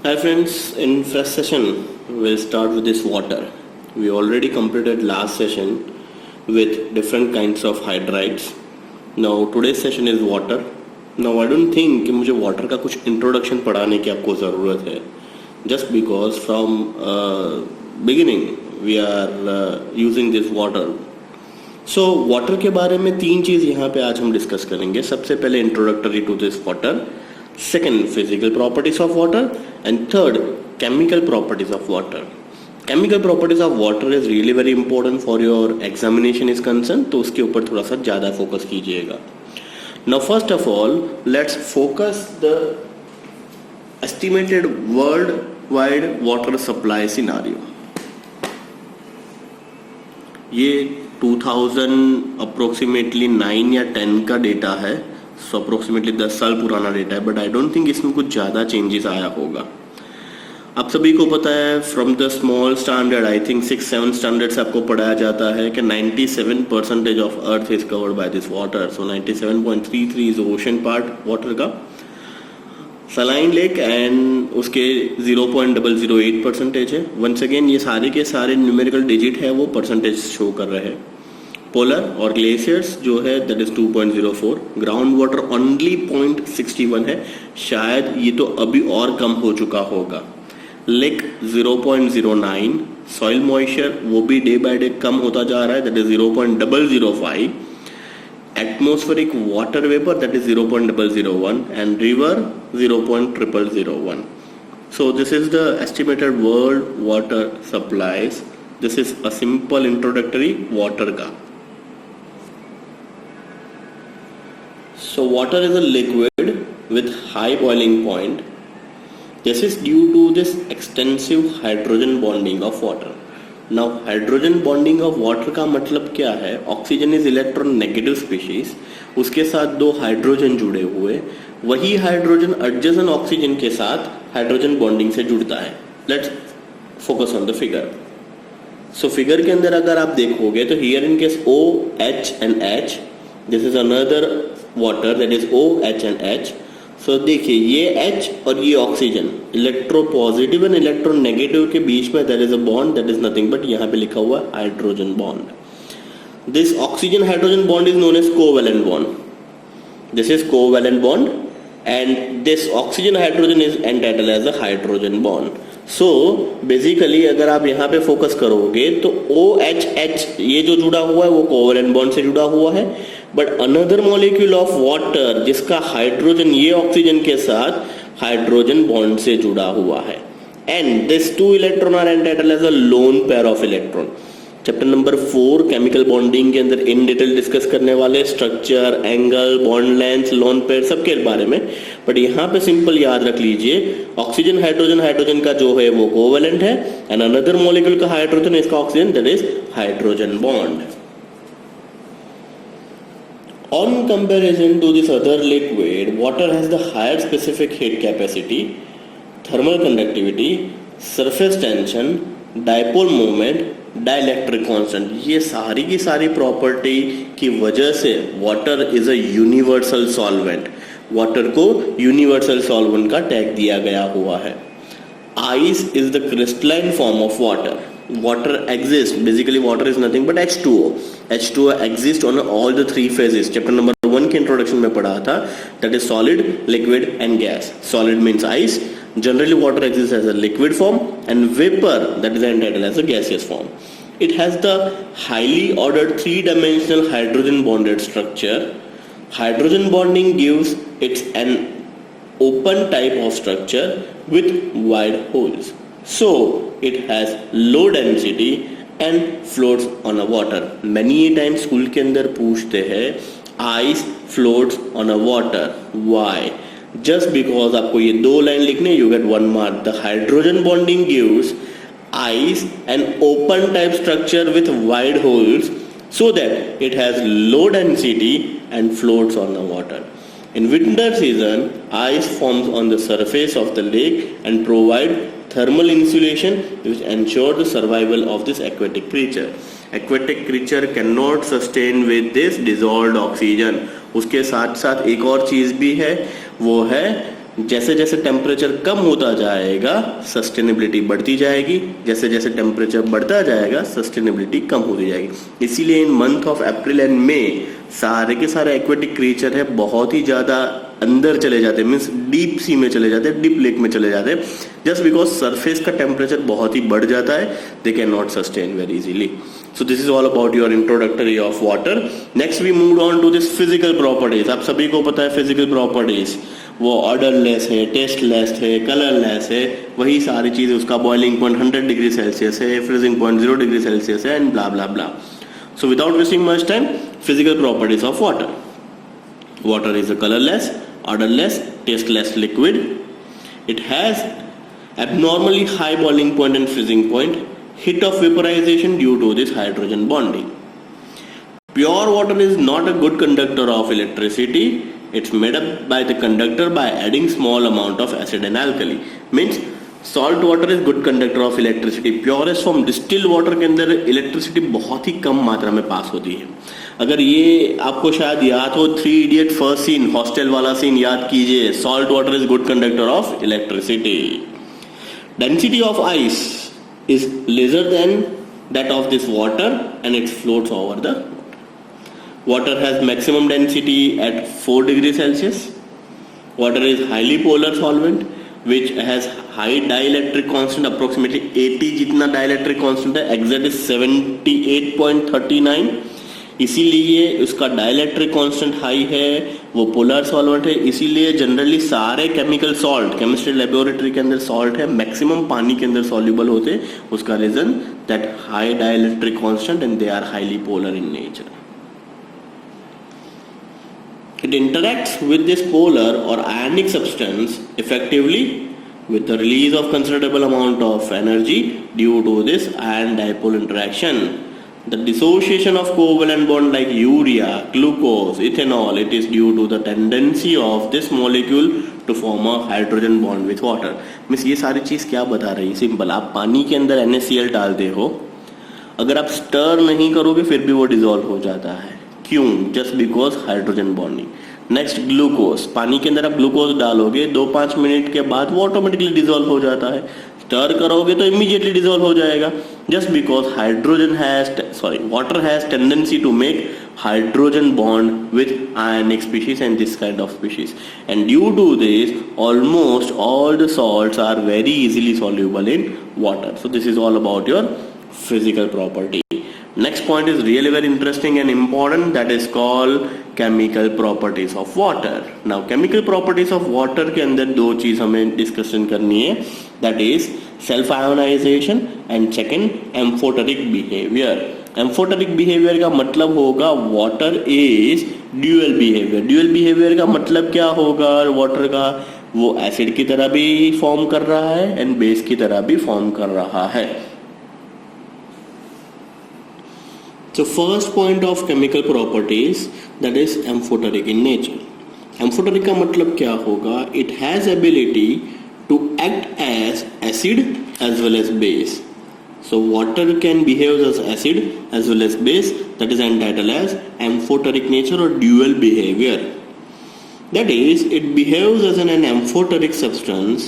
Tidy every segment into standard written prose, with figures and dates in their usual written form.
Hi friends, in first session we'll start with this water. We already completed last session with different kinds of hydrides. Now today's session is water. Now I don't think कि मुझे water का कुछ introduction पढ़ाने की आपको ज़रूरत है. Just because from beginning we are using this water. So water के बारे में तीन चीज़ यहाँ पे आज हम डिस्कस करेंगे. सबसे पहले introductory to this water. Second, physical properties of water, and third, chemical properties of water. Chemical properties of water is really very important for your examination is concerned, तो उसके ऊपर थोड़ा सा ज़्यादा फोकस कीजिएगा. Now first of all, let's focus the estimated worldwide water supply scenario. ये 2000 approximately 9 या 10 का डेटा है. सो अप्रोक्सीमेटली 10 साल पुराना डेटा है, बट आई डोंट थिंक इसमें कुछ ज़्यादा चेंजेस आया होगा. आप सभी को पता है from the small standard, I think 6-7 standard से आपको पढ़ाया जाता है कि 97% of earth is covered by this water. So 97.33 is ocean part water का, सलाइन लेक एंड उसके 0.008% है. वंस अगेन ये सारे के सारे न्यूमेरिकल डिजिट है वो परसेंटेज शो कर रहे हैं. पोलर और ग्लेशियर्स जो है that is 2.04. Ground water only 0.61 है, शायद ये तो अभी और कम हो चुका होगा. लेक 0.09. सॉइल मॉइस्चर वो भी डे बाय डे कम होता जा रहा है, that is 0.005. Atmospheric water vapour that is 0.001 and river 0.0001. So this is the estimated world water supplies. This is a simple introductory water का. So water is a liquid with high boiling point. This is due to this extensive hydrogen bonding of water. Now hydrogen bonding of water का मतलब क्या है? Oxygen is electronegative species. उसके साथ दो hydrogen जुड़े हुए, वही हाइड्रोजन adjacent ऑक्सीजन के साथ हाइड्रोजन बॉन्डिंग से जुड़ता है. Let's focus on the figure. So figure के अंदर अगर आप देखोगे तो here in case O, H and H, this is another water that is O, H and H. So देखिए ये H और ये oxygen, electro positive and electro negative के बीच में that is a bond that is nothing but यहाँ पे लिखा हुआ hydrogen bond. This oxygen hydrogen bond is known as covalent bond. This is covalent bond and this oxygen hydrogen is entitled as a hydrogen bond. So basically अगर आप यहाँ पे focus करोगे तो OHH ये जो जुड़ा हुआ है वो कोवैलेंट बॉन्ड से जुड़ा हुआ है, but another molecule of water जिसका हाइड्रोजन ये ऑक्सीजन के साथ हाइड्रोजन बॉन्ड से जुड़ा हुआ है. And this two electron are entitled as a lone pair of electron. Chapter number 4 chemical bonding के अंदर इन डिटेल डिस्कस करने वाले structure, angle, bond length, lone pair सबके बारे में. बट यहाँ पे सिंपल याद रख लीजिए ऑक्सीजन हाइड्रोजन का जो है वो कोवैलेंट है एंड अनदर मॉलिक्यूल का हाइड्रोजन इसका oxygen that is hydrogen bond. On comparison to this other liquid, water has the higher specific heat capacity, thermal conductivity, surface tension, dipole moment, dielectric constant. ये सारी की सारी property की वजह से water is a universal solvent. Water को universal solvent का tag दिया गया हुआ है. Ice is the crystalline form of water. Water exists, basically water is nothing but H2O. H2O exists on all the three phases. Chapter number 1 के introduction में पढ़ा था, that is solid, liquid and gas. Solid means ice. Generally water exists as a liquid form and vapor that is entitled as a gaseous form. It has the highly ordered three-dimensional hydrogen bonded structure. Hydrogen bonding gives it an open type of structure with wide holes. So it has low density and floats on a water. Many times school के अंदर पूछते हैं ice floats on a water. Why? Just because आपको ये दो line लिखने, you get 1 mark. The hydrogen bonding gives ice an open type structure with wide holes so that it has low density and floats on the water. In winter season, ice forms on the surface of the lake and provide thermal insulation which ensure the survival of this aquatic creature. Aquatic creature cannot sustain with this dissolved oxygen. उसके साथ साथ एक और चीज भी है, वो है जैसे जैसे टेम्परेचर कम होता जाएगा सस्टेनेबिलिटी बढ़ती जाएगी, जैसे जैसे टेम्परेचर बढ़ता जाएगा सस्टेनेबिलिटी कम होती जाएगी। इसीलिए in month of April and May सारे के सारे एक्वेटिक क्रिएचर है बहुत ही ज्यादा अंदर चले जाते हैं, मीन्स डीप सी में चले जाते हैं, डीप लेक में चले जाते हैं, जस्ट बिकॉज सरफेस का टेम्परेचर बहुत ही बढ़ जाता है, they can not sustain very easily. So this is all about your introductory of water. Next we moved on to this physical properties. आप सभी को पता है physical properties, वो ऑर्डरलेस है, टेस्टलेस है, कलरलेस है, वही सारी चीज, उसका बॉइलिंग पॉइंट 100 डिग्री सेल्सियस है, फ्रीजिंग पॉइंट 0 डिग्री सेल्सियस है, and blah blah blah. So without wasting much time, physical properties of water. Water is a colorless, odorless, tasteless liquid. It has abnormally high boiling point and freezing point. Hit of vaporization due to this hydrogen bonding. Pure water is not a good conductor of electricity. It's made up by the conductor by adding small amount of acid and alkali. Means salt water is good conductor of electricity. Purest form distilled water के अंदर electricity बहुत ही कम मात्रा में पास होती है. अगर ये आपको शायद याद हो 3 इडियट फर्स्ट सीन, हॉस्टल वाला सीन याद कीजिए. Salt water is good conductor of electricity. Density of ice is lesser than that of this water and it floats over the water. Water has maximum density at 4 degrees Celsius. Water is highly polar solvent which has high dielectric constant, approximately 80 जितना dielectric constant है, exact is 78.39. इसीलिए उसका dielectric constant high है, वो polar solvent है. इसीलिए generally सारे chemical salt chemistry laboratory के अंदर सॉल्ट है मैक्सिमम पानी के अंदर सॉल्युबल होते हैं. उसका reason that high dielectric constant and they are highly polar in nature. It interacts with this polar और ionic substance effectively with the release of considerable amount of energy due to this ion dipole interaction. The dissociation of covalent bond like urea, glucose, ethanol, it is due to the tendency of this molecule to form a hydrogen bond with water. Means ये सारी चीज क्या बता रही है? Simple, आप पानी के अंदर NaCl डालते हो, अगर आप स्टर नहीं करोगे फिर भी वो डिजोल्व हो जाता है. क्यों? Just because hydrogen bonding. Next glucose, पानी के अंदर आप ग्लूकोज डालोगे 2-5 मिनट के बाद वो ऑटोमेटिकली डिजोल्व हो जाता है. स्टर करोगे तो इमीडिएटली डिजोल्व हो जाएगा, just because water has tendency to make hydrogen bond with ionic species and this kind of species, and due to this almost all the salts are very easily soluble in water. So this is all about your physical property. Next point is really very interesting and important, that is called chemical properties of water. Now chemical properties of water के अंदर दो चीज हमें discussion करनी है, that is self ionization and second amphoteric behavior. Amphoteric behaviour का मतलब होगा water is dual behaviour. Dual behaviour का मतलब क्या होगा वाटर का? वो एसिड की तरह भी फॉर्म कर रहा है एंड बेस की तरह भी फॉर्म कर रहा है. So first point of chemical properties, that is amphoteric in nature. Amphoteric का मतलब क्या होगा? It has ability to act as acid as well as base. So water can behave as acid as well as base, that is entitled as amphoteric nature or dual behavior. That is, it behaves as an amphoteric substance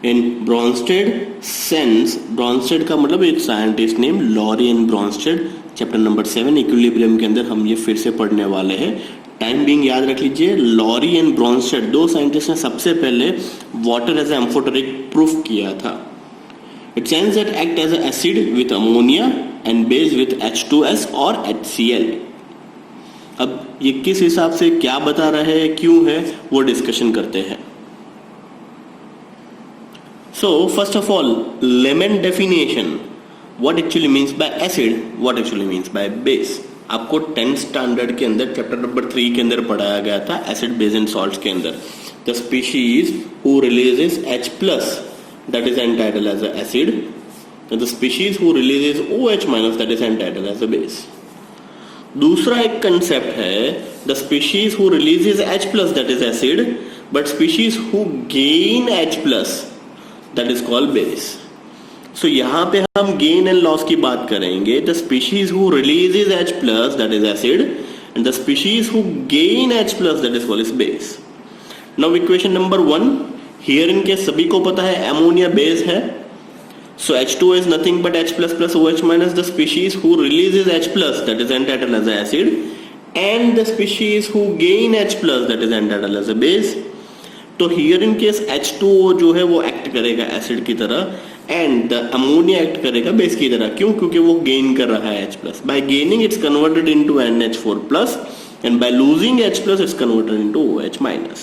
in Bronsted sense. Bronsted का मतलब एक scientist name Lorien Bronsted, chapter number 7 equilibrium के अंदर हम ये फिर से पढ़ने वाले हैं. टाइम बीइंग याद रख लीजिए, लॉरी एंड ब्रॉन्स्टेड दो साइंटिस्ट ने सबसे पहले वाटर एज एम्फोटेरिक प्रूफ किया था. It tends that act as an acid with ammonia and base with H2S or HCl. अब ये किस हिसाब से क्या बता रहे हैं, क्यों है, वो डिस्कशन करते हैं. So first of all, layman definition, what actually means by acid, what actually means by base. आपको 10th स्टैंडर्ड के अंदर चैप्टर नंबर 3 के अंदर पढ़ाया गया था एसिड बेस एंड सॉल्ट्स के अंदर. The species who releases H plus, that is entitled as an acid, and the species who releases OH minus, that is entitled as a base. दूसरा एक concept है, the species who releases H plus, that is acid, but species who gain H plus, that is called base. So यहाँ पे हम gain and loss की बात करेंगे. The species who releases H plus, that is acid, and the species who gain H plus, that is called as base. Now equation number 1, here in case सभी को पता है अमोनिया बेस है, so H2O is nothing but H plus plus OH minus. The species who releases H plus, that is entitled as acid, and the species who gain H plus, that is entitled as a base. तो here in case H2O जो है वो act करेगा acid की तरह and the ammonia act करेगा base की तरह. क्यों? क्योंकि वो गेन कर रहा है H plus. By gaining it's converted into NH4 plus and by losing H plus it's converted into OH minus.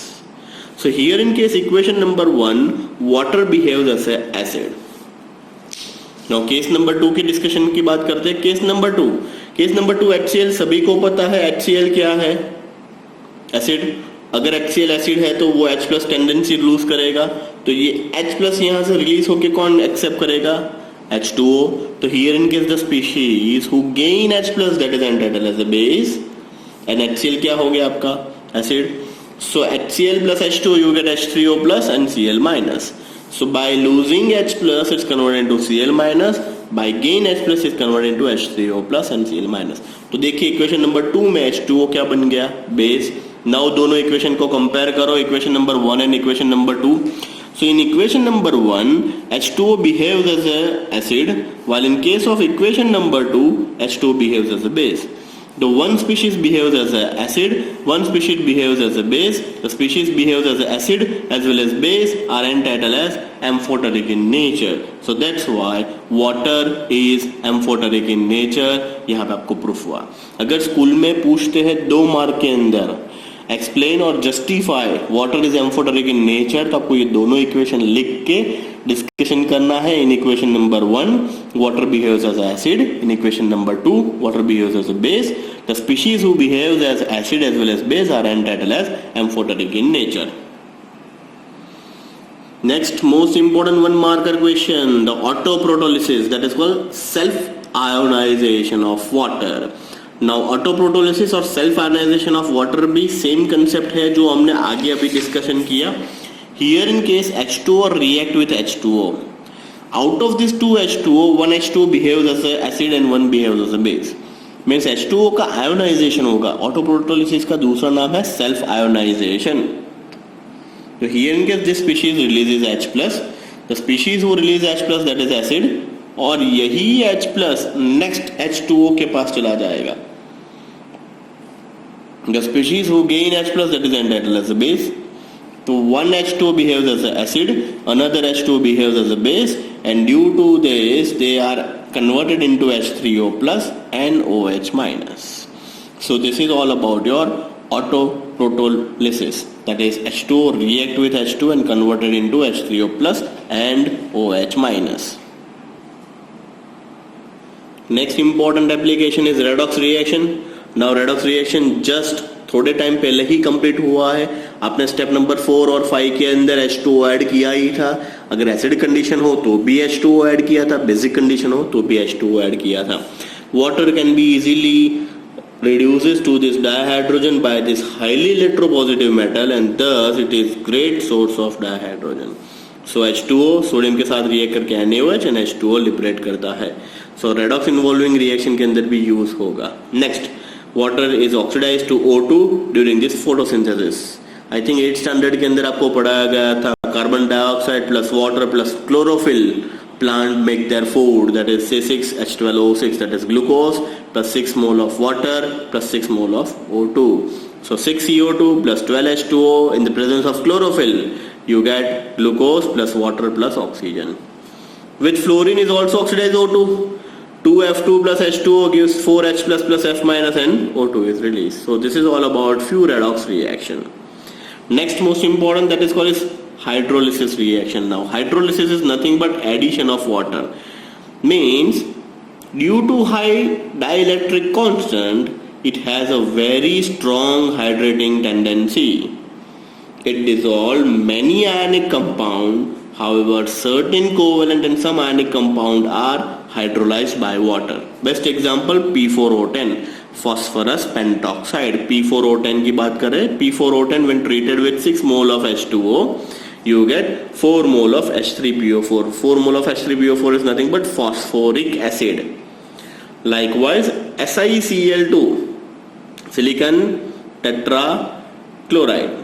So here in case equation number 1 water behaves as acid. Now case number 2 की discussion की बात करते हैं. Case number 2 HCl सभी को पता है. HCl क्या है? एसिड. अगर HCl एसिड है तो वो H प्लस टेंडेंसी लूज करेगा, तो ये H प्लस यहां से रिलीज होके कौन एक्सेप्ट करेगा? H2O. तो here in case the species who gain H plus that is entitled as a base and HCl क्या हो गया आपका? Acid. So HCl plus H2O you get H3O plus and Cl minus. So by losing H plus it's converted into Cl minus, by gain H plus it's converted into H3O plus and Cl minus. तो देखिए equation number 2 में H2O क्या बन गया? Base. Now दोनों equation को compare करो, equation number 1 and equation number 2. So in equation number 1 H2O behaves as a acid, while in case of equation number 2 H2O behaves as a base. The one species behaves as an acid, one species behaves as a base. The species behaves as an acid as well as base are entitled as amphoteric in nature. So that's why water is amphoteric in nature. यहाँ पे आपको proof हुआ. अगर school में पूछते हैं 2 mark के अंदर एक्सप्लेन और justify water is amphoteric in nature, तो आपको ये दोनों इक्वेशन लिख के डिस्कशन करना है. In equation number 1 water behaves as acid, in equation number 2 water behaves as a base. The species who behaves as acid as well as base are entitled as amphoteric in nature. Next most important 1 marker question, the autoprotolysis, that is called self ionization of water. Now autoprotolysis और self ionization of water भी same concept है जो हमने आगे अभी discussion किया. Here in case H2O react with H2O. Out of these two H2O, one H2O behaves as a acid and one behaves as a base. Means H2O का ionization होगा. Autoprotolysis का दूसरा नाम है self ionization. So here in case this species releases H plus, the species who release H plus that is acid, और यही H plus next H2O के पास चला जाएगा. The species who gain H plus that is entitled as a base. So one H2O behaves as an acid, another H2O behaves as a base, and due to this they are converted into H3O plus and OH minus. So this is all about your autoprotolysis. That is H2O react with H2 and converted into H3O plus and OH minus. Next important application is redox reaction. Now redox reaction just थोड़े time पहले ही complete हुआ है. आपने step number 4 और 5 के अंदर H2O add किया ही था. अगर एसिड कंडीशन हो तो भी H2O ऐड किया था, बेसिक कंडीशन हो तो भी H2O ऐड किया था. Water can be easily reduces to this dihydrogen by this highly electropositive metal and thus it is great source of dihydrogen. So H2O sodium के साथ रिएक्ट करके NaOH and H2O लिबरेट करता है. So redox involving reaction के अंदर भी use होगा. Next, water is oxidized to O2 during this photosynthesis. I think 8th standard के अंदर आपको पढ़ाया गया था carbon dioxide plus water plus chlorophyll plant make their food, that is C6H12O6, that is glucose plus 6 mole of water plus 6 mole of O2. So 6 CO2 plus 12 H2O in the presence of chlorophyll you get glucose plus water plus oxygen. With fluorine is also oxidized O2. 2F2 plus H2O gives 4H plus F minus and O2 is released. So this is all about few redox reaction. Next most important that is called is hydrolysis reaction. Now hydrolysis is nothing but addition of water. Means due to high dielectric constant it has a very strong hydrating tendency. It dissolves many ionic compound. However, certain covalent and some ionic compound are hydrolyzed by water. Best example P4O10, phosphorus pentoxide. P4O10 की बात करें, P4O10 when treated with 6 mole of H2O you get 4 mole of H3PO4. 4 mole of H3PO4 is nothing but phosphoric acid. Likewise SiCl2, silicon tetrachloride.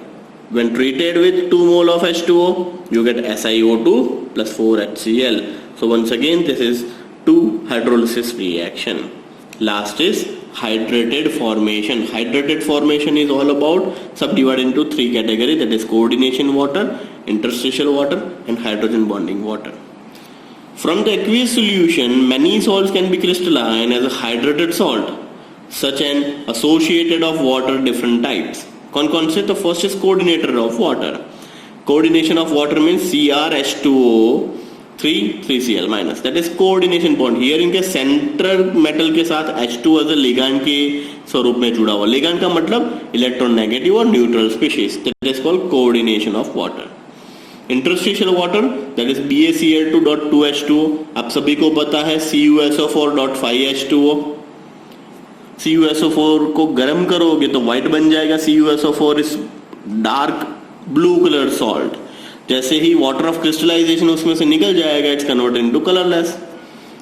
When treated with 2 mole of H2O, you get SiO2 plus 4HCl. So once again, this is 2 hydrolysis reaction. Last is hydrated formation. Hydrated formation is all about subdivided into 3 categories, that is coordination water, interstitial water and hydrogen bonding water. From the aqueous solution, many salts can be crystalline as a hydrated salt, such an associated of water different types. कौन से? तो first is coordinator of water. Coordination of water means CrH2O 3Cl minus, that is coordination bond. Here इनके central metal के साथ H2 as a ligand के स्वरूप में जुड़ा हुआ. लिगैंड का मतलब इलेक्ट्रोनेगेटिव और neutral species, that is called coordination of water. Interstitial water that is BaCl2.2H2O. आप सभी को पता है CuSO4.5H2O. CuSO4 को गर्म करोगे तो व्हाइट बन जाएगा. CuSO4 is dark blue colour salt. जैसे ही वाटर ऑफ क्रिस्टलाइजेशन उसमें से निकल जाएगा, it's converted into colourless.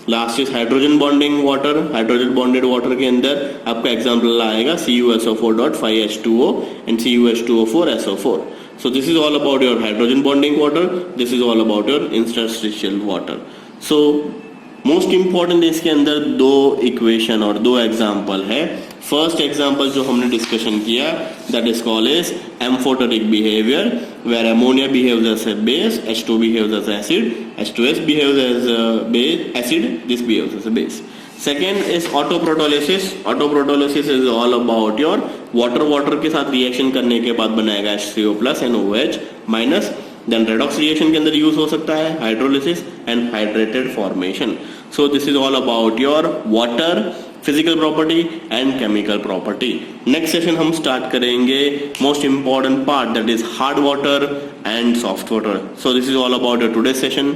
Last is hydrogen bonding water. Hydrogen bonded water के अंदर आपका एग्जांपल आएगा CuSO4.5H2O and CuH2O4SO4. So this is all about your hydrogen bonding water. This is all about your interstitial water. So most important इसके अंदर 2 equation और 2 example है. First example जो हमने डिस्कशन किया, that is called as amphoteric behaviour, where ammonia behaves as a base, H2 behaves as acid, H2S behaves as base acid, this behaves as a base. Second is autoprotolysis. Autoprotolysis is all about your water के साथ reaction करने के बाद बनाएगा H3O plus and OH minus. Then redox reaction के अंदर use हो सकता है hydrolysis and hydrated formation. So this is all about your water physical property and chemical property. Next session हम स्टार्ट करेंगे most important part, that is hard water and soft water. So this is all about your today session.